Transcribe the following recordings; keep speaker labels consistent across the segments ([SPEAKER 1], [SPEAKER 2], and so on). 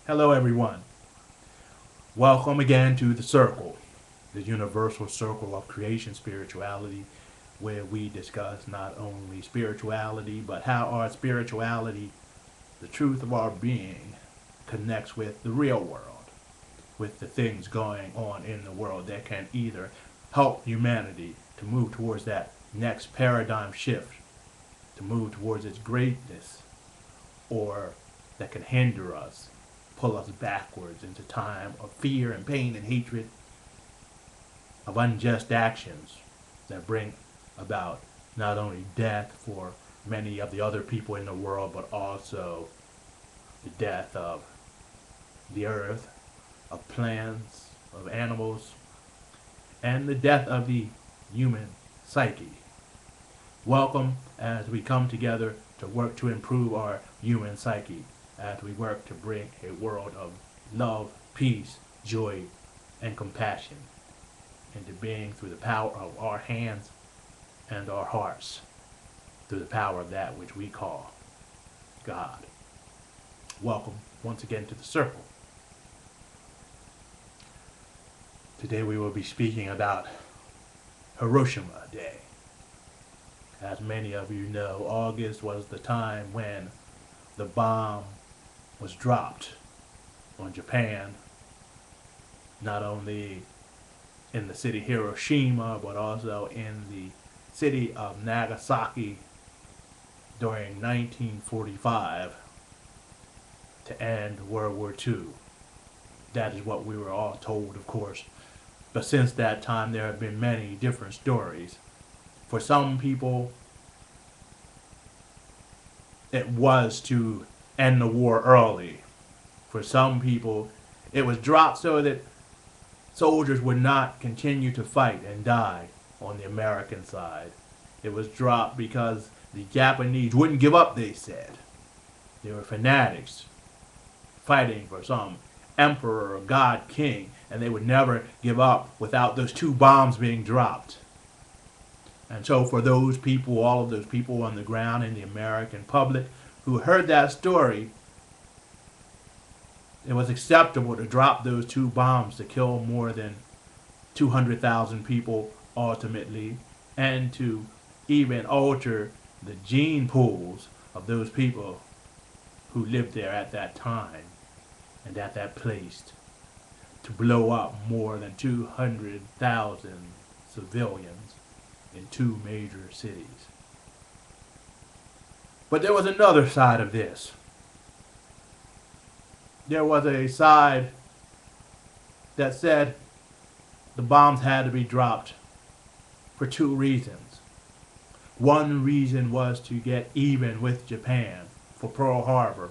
[SPEAKER 1] Hello, everyone. Welcome again to the Circle, the universal circle of creation spirituality, where we discuss not only spirituality, but how our spirituality, the truth of our being, connects with the real world, with the things going on in the world that can either help humanity to move towards that next paradigm shift, to move towards its greatness, or that can hinder us, pull us backwards into time of fear and pain and hatred, of unjust actions that bring about not only death for many of the other people in the world, but also the death of the earth, of plants, of animals, and the death of the human psyche. Welcome as we come together to work to improve our human psyche, as we work to bring a world of love, peace, joy, and compassion into being through the power of our hands and our hearts, through the power of that which we call God. Welcome once again to the Circle. Today we will be speaking about Hiroshima Day. As many of you know, August was the time when the bomb was dropped on Japan, not only in the city Hiroshima, but also in the city of Nagasaki during 1945 to end World War II. That is what we were all told, of course. But since that time, there have been many different stories. For some people, it was to end the war early. For some people, it was dropped so that soldiers would not continue to fight and die on the American side. It was dropped because the Japanese wouldn't give up, they said. They were fanatics fighting for some emperor or god king, and they would never give up without those two bombs being dropped. And so for those people, all of those people on the ground in the American public who heard that story, it was acceptable to drop those two bombs to kill more than 200,000 people ultimately, and to even alter the gene pools of those people who lived there at that time and at that place, to blow up more than 200,000 civilians in two major cities. But there was another side of this. There was a side that said the bombs had to be dropped for two reasons. One reason was to get even with Japan for Pearl Harbor.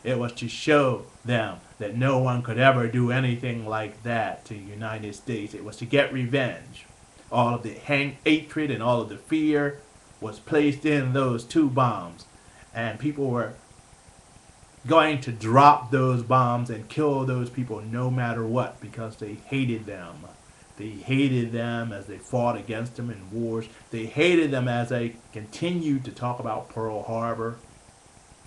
[SPEAKER 1] It was to show them that no one could ever do anything like that to the United States. It was to get revenge. All of the hatred and all of the fear was placed in those two bombs. And people were going to drop those bombs and kill those people no matter what, because they hated them. They hated them as they fought against them in wars. They hated them as they continued to talk about Pearl Harbor.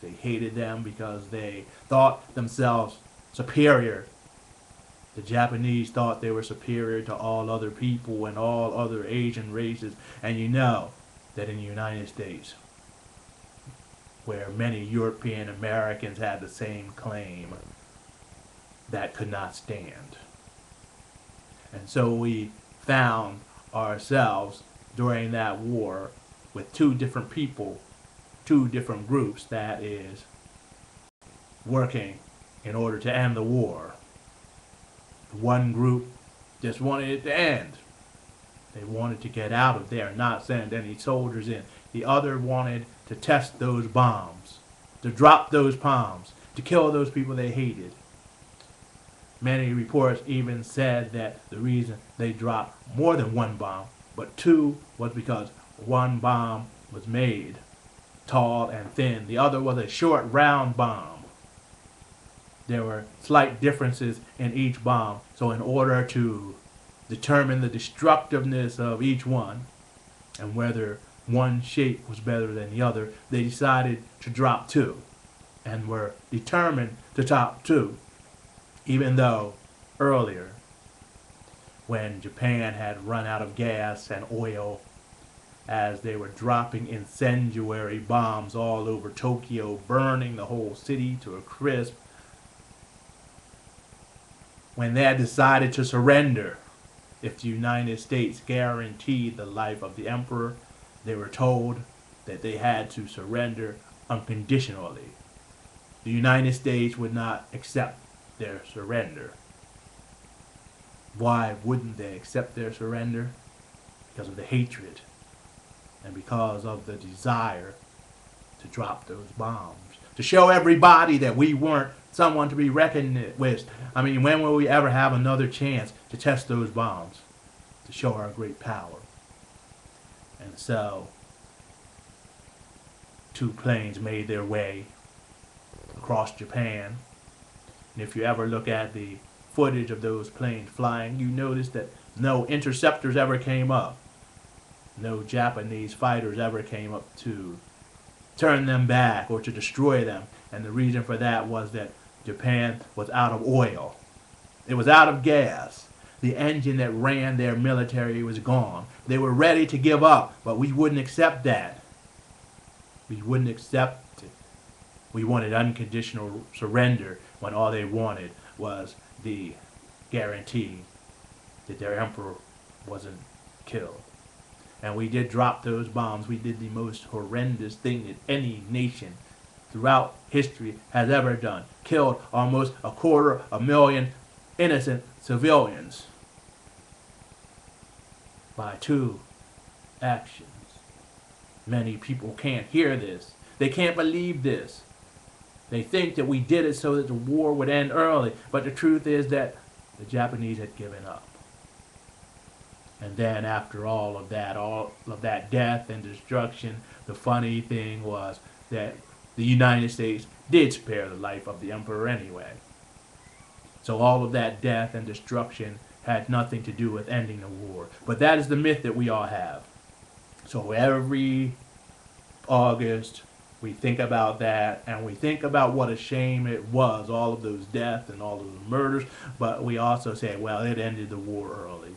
[SPEAKER 1] They hated them because they thought themselves superior. The Japanese thought they were superior to all other people and all other Asian races. And you know that in the United States, where many European Americans had the same claim, that could not stand. And so we found ourselves during that war with two different people, two different groups, that is, working in order to end the war. One group just wanted it to end. They wanted to get out of there and not send any soldiers in. The other wanted to test those bombs, to drop those bombs, to kill those people they hated. Many reports even said that the reason they dropped more than one bomb, but two, was because one bomb was made tall and thin. The other was a short, round bomb. There were slight differences in each bomb, so in order to determine the destructiveness of each one and whether one shape was better than the other, they decided to drop two. and were determined to top two, even though earlier, when Japan had run out of gas and oil, as they were dropping incendiary bombs all over Tokyo, burning the whole city to a crisp, when they had decided to surrender if the United States guaranteed the life of the emperor, they were told that they had to surrender unconditionally. The United States would not accept their surrender. Why wouldn't they accept their surrender? Because of the hatred and because of the desire to drop those bombs, to show everybody that we weren't someone to be reckoned with. I mean, when will we ever have another chance to test those bombs, to show our great power? And so, two planes made their way across Japan. And if you ever look at the footage of those planes flying, you notice that no interceptors ever came up. No Japanese fighters ever came up to turn them back or to destroy them. And the reason for that was that Japan was out of oil. It was out of gas. The engine that ran their military was gone. They were ready to give up, but we wouldn't accept that. We wouldn't accept it. We wanted unconditional surrender when all they wanted was the guarantee that their emperor wasn't killed. And we did drop those bombs. We did the most horrendous thing that any nation throughout history has ever done. Killed almost 250,000 innocent civilians by two actions. Many people can't hear this. They can't believe this. They think that we did it so that the war would end early. But the truth is that the Japanese had given up. And then after all of that death and destruction, the funny thing was that the United States did spare the life of the emperor anyway. So all of that death and destruction had nothing to do with ending the war. But that is the myth that we all have. So every August, we think about that, and we think about what a shame it was, all of those deaths and all of those murders, but we also say, well, it ended the war early.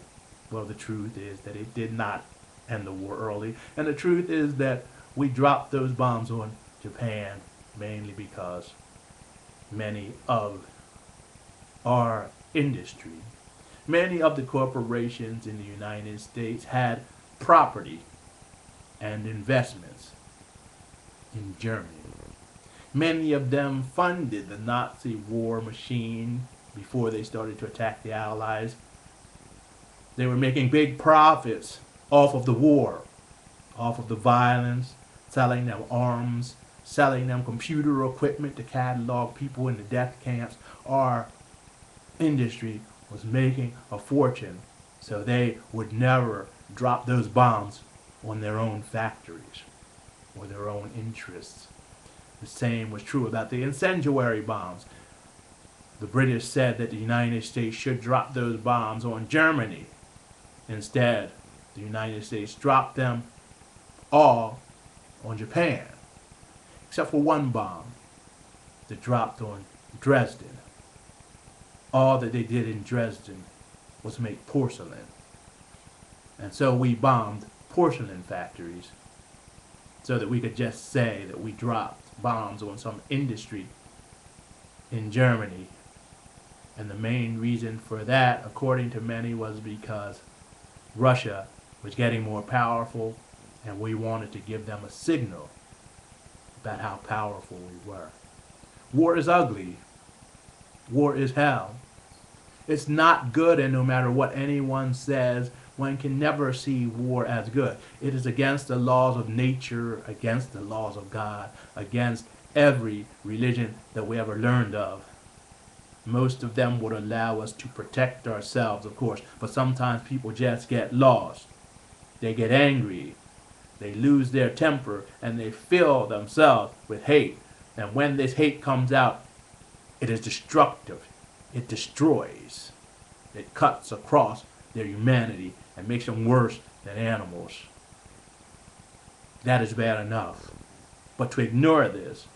[SPEAKER 1] Well, the truth is that it did not end the war early. And the truth is that we dropped those bombs on Japan mainly because many of our industry, many of the corporations in the United States had property and investments in Germany. Many of them funded the Nazi war machine before they started to attack the Allies. They were making big profits off of the war, off of the violence, selling them arms, selling them computer equipment to catalog people in the death camps. Our industry was making a fortune, so they would never drop those bombs on their own factories or their own interests. The same was true about the incendiary bombs. The British said that the United States should drop those bombs on Germany. Instead, the United States dropped them all on Japan, except for one bomb that dropped on Dresden. All that they did in Dresden was make porcelain. And so we bombed porcelain factories so that we could just say that we dropped bombs on some industry in Germany. And the main reason for that, according to many, was because Russia was getting more powerful, and we wanted to give them a signal about how powerful we were. War is ugly. War is hell. It's not good, and no matter what anyone says, one can never see war as good. It is against the laws of nature, against the laws of God, against every religion that we ever learned of. Most of them would allow us to protect ourselves, of course, but sometimes people just get lost. They get angry, they lose their temper, and they fill themselves with hate. And when this hate comes out, it is destructive. It destroys. It cuts across their humanity and makes them worse than animals. That is bad enough. But to ignore this,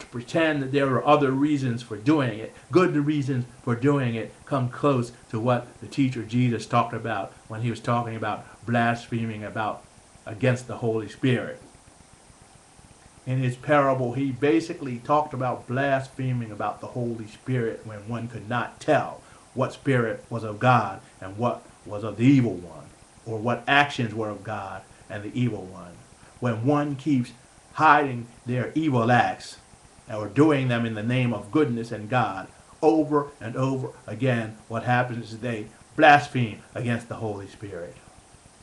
[SPEAKER 1] to pretend that there are other reasons for doing it, good reasons for doing it, come close to what the teacher Jesus talked about when he was talking about blaspheming against the Holy Spirit. In his parable, he basically talked about blaspheming about the Holy Spirit when one could not tell what spirit was of God and what was of the evil one, or what actions were of God and the evil one. When one keeps hiding their evil acts or doing them in the name of goodness and God over and over again, what happens is they blaspheme against the Holy Spirit.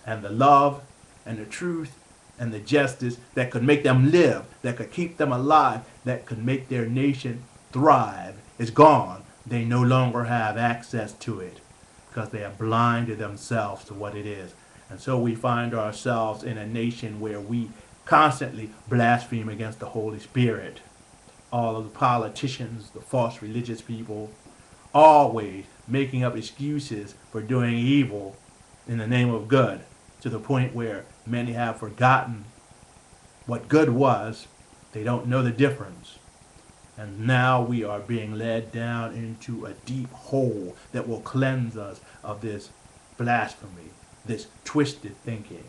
[SPEAKER 1] And the love and the truth and the justice that could make them live, that could keep them alive, that could make their nation thrive is gone. They no longer have access to it because they have blinded themselves to what it is. And so we find ourselves in a nation where we constantly blaspheme against the Holy Spirit. All of the politicians, the false religious people, always making up excuses for doing evil in the name of good, to the point where many have forgotten what good was. They don't know the difference. And now we are being led down into a deep hole that will cleanse us of this blasphemy, this twisted thinking.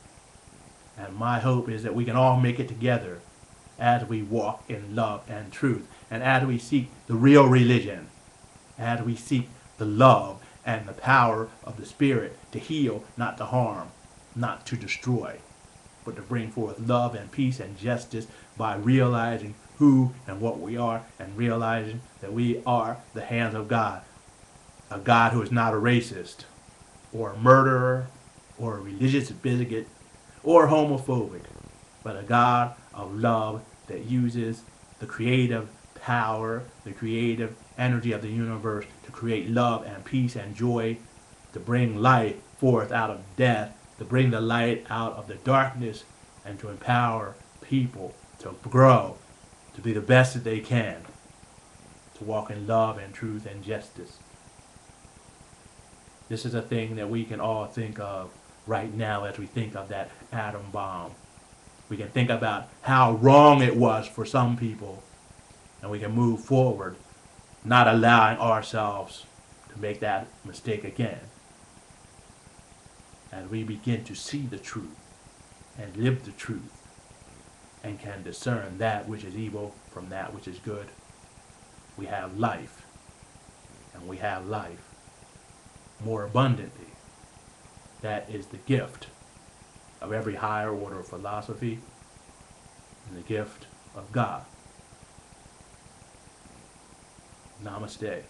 [SPEAKER 1] And my hope is that we can all make it together as we walk in love and truth, and as we seek the real religion, as we seek the love and the power of the Spirit to heal, not to harm, not to destroy, but to bring forth love and peace and justice by realizing who and what we are, and realizing that we are the hands of God. A God who is not a racist or a murderer or a religious bigot or homophobic, but a God of love that uses the creative power, the creative energy of the universe to create love and peace and joy, to bring life forth out of death, to bring the light out of the darkness, and to empower people to grow, to be the best that they can, to walk in love and truth and justice. This is a thing that we can all think of right now as we think of that atom bomb. We can think about how wrong it was for some people, and we can move forward, not allowing ourselves to make that mistake again. As we begin to see the truth and live the truth and can discern that which is evil from that which is good, we have life, and we have life more abundantly. That is the gift of every higher order of philosophy and the gift of God. Namaste.